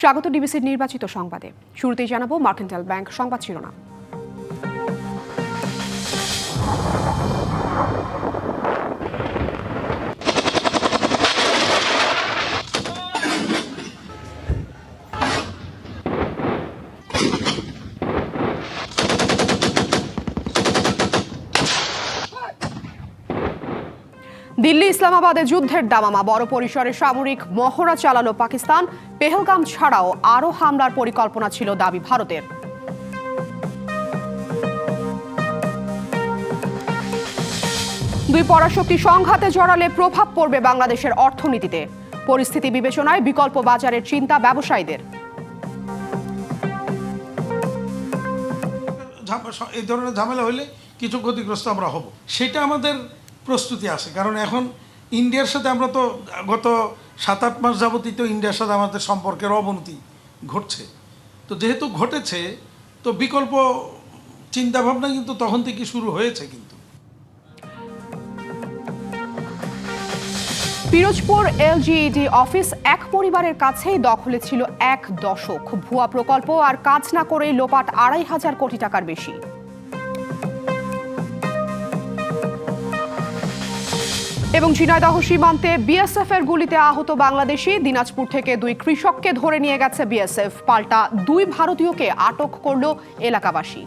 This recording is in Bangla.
স্বাগত ডিবিসির নির্বাচিত সংবাদে। শুরুতেই জানাবো মার্কেন্টাইল ব্যাংক সংবাদ শিরোনাম। দিল্লি ইসলামাবাদে যুদ্ধের দামামা, বড় পরিসরে সামরিক মহড়া চালালো পাকিস্তান। পেহেলগাম ছাড়াও আরও হামলার পরিকল্পনা ছিল দাবি ভারতের। দুই পরাশক্তি সংঘাতে জড়ালে প্রভাব পড়বে বাংলাদেশের অর্থনীতিতে। পরিস্থিতি বিবেচনায় বিকল্প বাজারের চিন্তা ব্যবসায়ীদের। এই ধরনের ঝামেলা হলে কিছু ক্ষতিগ্রস্ত আমরা হব, সেটা আমাদের প্রস্তুতি আছে। কারণ এখন ইন্ডিয়ার সাথে আমরা তো গত 7-8 মাস যাবতই তো ইন্ডিয়ার সাথে আমাদের সম্পর্কের অবনতি ঘটছে। তো যেহেতু ঘটেছে, তো বিকল্প চিন্তাভাবনা কিন্তু তখন থেকে শুরু হয়েছে। কিন্তু পিরোজপুর এলজিইডি অফিস এক পরিবারের কাছেই দখলে ছিল 1 দশক। ভুয়া প্রকল্প আর কাজ না করেই লোপাট 2,500 কোটি টাকার বেশি। এবং ঝিনাইদহ সীমান্তে বিএসএফ এর গুলিতে আহত বাংলাদেশি। দিনাজপুর থেকে 2 কৃষককে ধরে নিয়ে গেছে বিএসএফ। পাল্টা 2 ভারতীয়কে আটক করল এলাকাবাসী।